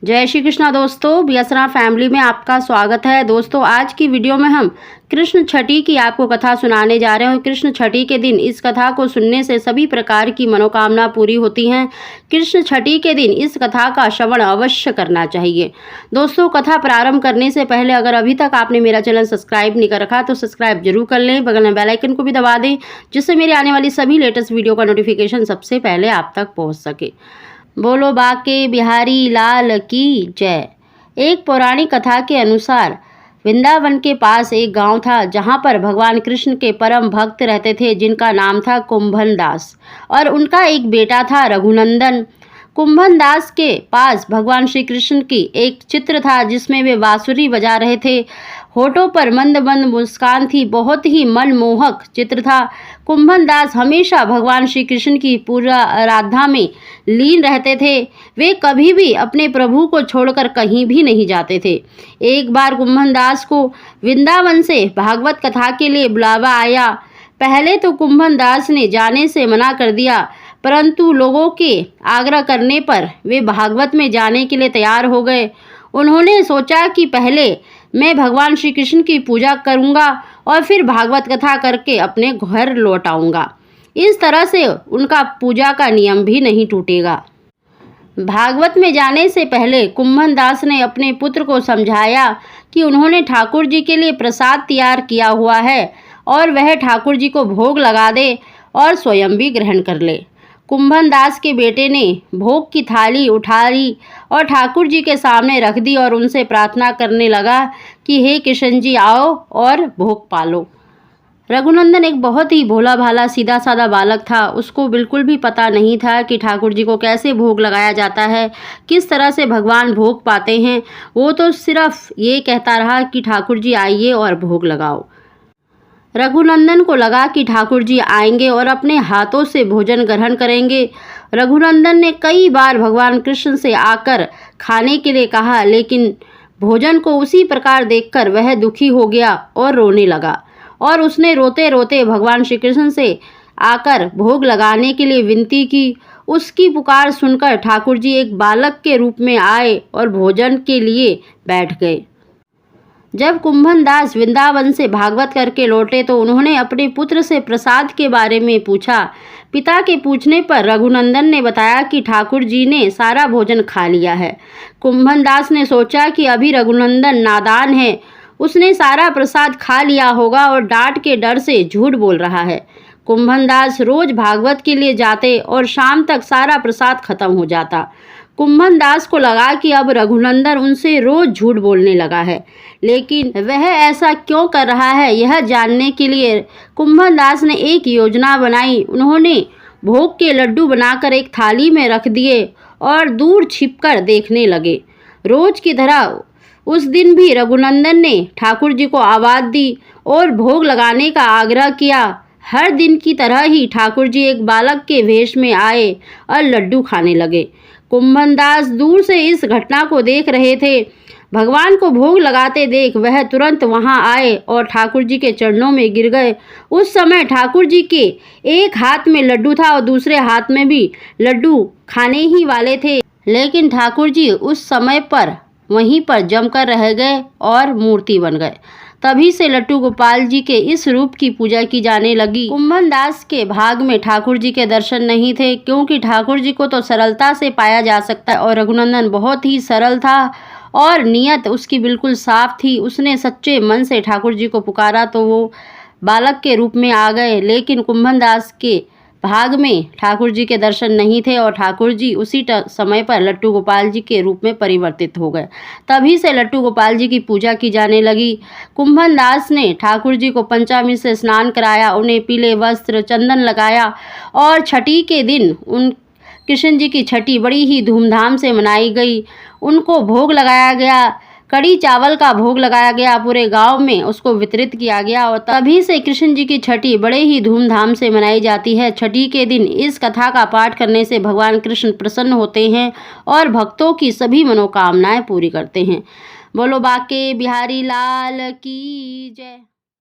जय श्री कृष्णा दोस्तों, बीएसरा फैमिली में आपका स्वागत है। दोस्तों, आज की वीडियो में हम कृष्ण छठी की आपको कथा सुनाने जा रहे हैं। कृष्ण छठी के दिन इस कथा को सुनने से सभी प्रकार की मनोकामना पूरी होती हैं। कृष्ण छठी के दिन इस कथा का श्रवण अवश्य करना चाहिए। दोस्तों, कथा प्रारंभ करने से पहले अगर अभी तक आपने मेरा चैनल सब्सक्राइब नहीं कर रखा तो सब्सक्राइब जरूर कर लें, बगल में बेल आइकन को भी दबा दें, जिससे मेरे आने वाली सभी लेटेस्ट वीडियो का नोटिफिकेशन सबसे पहले आप तक पहुँच सके। बोलो बाके बिहारी लाल की जय। एक पौराणिक कथा के अनुसार वृंदावन के पास एक गांव था, जहां पर भगवान कृष्ण के परम भक्त रहते थे, जिनका नाम था कुंभन दास, और उनका एक बेटा था रघुनंदन। कुंभन दास के पास भगवान श्री कृष्ण की एक चित्र था, जिसमें वे बांसुरी बजा रहे थे। होठों पर मंद मंद मुस्कान थी, बहुत ही मनमोहक चित्र था। कुंभन दास हमेशा भगवान श्री कृष्ण की पूजा आराधना में लीन रहते थे। वे कभी भी अपने प्रभु को छोड़कर कहीं भी नहीं जाते थे। एक बार कुंभन दास को वृंदावन से भागवत कथा के लिए बुलावा आया। पहले तो कुंभन दास ने जाने से मना कर दिया, परंतु लोगों के आग्रह करने पर वे भागवत में जाने के लिए तैयार हो गए। उन्होंने सोचा कि पहले मैं भगवान श्री कृष्ण की पूजा करूंगा और फिर भागवत कथा करके अपने घर लौट आऊंगा। इस तरह से उनका पूजा का नियम भी नहीं टूटेगा। भागवत में जाने से पहले कुंभन दास ने अपने पुत्र को समझाया कि उन्होंने ठाकुर जी के लिए प्रसाद तैयार किया हुआ है और वह ठाकुर जी को भोग लगा दे और स्वयं भी ग्रहण कर ले। कुंभन दास के बेटे ने भोग की थाली उठा ली और ठाकुर जी के सामने रख दी और उनसे प्रार्थना करने लगा कि हे कृष्ण जी, आओ और भोग पालो। रघुनंदन एक बहुत ही भोला भाला सीधा साधा बालक था। उसको बिल्कुल भी पता नहीं था कि ठाकुर जी को कैसे भोग लगाया जाता है, किस तरह से भगवान भोग पाते हैं। वो तो सिर्फ ये कहता रहा कि ठाकुर जी आइए और भोग लगाओ। रघुनंदन को लगा कि ठाकुर जी आएंगे और अपने हाथों से भोजन ग्रहण करेंगे। रघुनंदन ने कई बार भगवान कृष्ण से आकर खाने के लिए कहा, लेकिन भोजन को उसी प्रकार देखकर वह दुखी हो गया और रोने लगा, और उसने रोते रोते भगवान श्री कृष्ण से आकर भोग लगाने के लिए विनती की। उसकी पुकार सुनकर ठाकुर जी एक बालक के रूप में आए और भोजन के लिए बैठ गए। जब कुंभन दास वृंदावन से भागवत करके लौटे तो उन्होंने अपने पुत्र से प्रसाद के बारे में पूछा। पिता के पूछने पर रघुनंदन ने बताया कि ठाकुर जी ने सारा भोजन खा लिया है। कुंभन दास ने सोचा कि अभी रघुनंदन नादान है, उसने सारा प्रसाद खा लिया होगा और डांट के डर से झूठ बोल रहा है। कुंभन दास रोज भागवत के लिए जाते और शाम तक सारा प्रसाद खत्म हो जाता। कुंभन दास को लगा कि अब रघुनंदन उनसे रोज झूठ बोलने लगा है, लेकिन वह ऐसा क्यों कर रहा है, यह जानने के लिए कुंभन दास ने एक योजना बनाई। उन्होंने भोग के लड्डू बनाकर एक थाली में रख दिए और दूर छिपकर देखने लगे। रोज की तरह उस दिन भी रघुनंदन ने ठाकुर जी को आवाज़ दी और भोग लगाने का आग्रह किया। हर दिन की तरह ही ठाकुर जी एक बालक के वेश में आए और लड्डू खाने लगे। कुंभन दास दूर से इस घटना को देख रहे थे। भगवान को भोग लगाते देख वह तुरंत वहां आए और ठाकुर जी के चरणों में गिर गए। उस समय ठाकुर जी के एक हाथ में लड्डू था और दूसरे हाथ में भी लड्डू खाने ही वाले थे, लेकिन ठाकुर जी उस समय पर वहीं पर जमकर रह गए और मूर्ति बन गए। तभी से लट्टू गोपाल जी के इस रूप की पूजा की जाने लगी। कुंभन दास के भाग में ठाकुर जी के दर्शन नहीं थे, क्योंकि ठाकुर जी को तो सरलता से पाया जा सकता है और रघुनंदन बहुत ही सरल था और नियत उसकी बिल्कुल साफ थी। उसने सच्चे मन से ठाकुर जी को पुकारा तो वो बालक के रूप में आ गए, लेकिन कुंभन दास के भाग में ठाकुर जी के दर्शन नहीं थे और ठाकुर जी उसी समय पर लट्टू गोपाल जी के रूप में परिवर्तित हो गए। तभी से लट्टू गोपाल जी की पूजा की जाने लगी। कुंभन दास ने ठाकुर जी को पंचामृत से स्नान कराया, उन्हें पीले वस्त्र चंदन लगाया और छठी के दिन उन कृष्ण जी की छठी बड़ी ही धूमधाम से मनाई गई। उनको भोग लगाया गया, कड़ी चावल का भोग लगाया गया, पूरे गांव में उसको वितरित किया गया और तभी से कृष्ण जी की छठी बड़े ही धूमधाम से मनाई जाती है। छठी के दिन इस कथा का पाठ करने से भगवान कृष्ण प्रसन्न होते हैं और भक्तों की सभी मनोकामनाएं पूरी करते हैं। बोलो बाके बिहारी लाल की जय।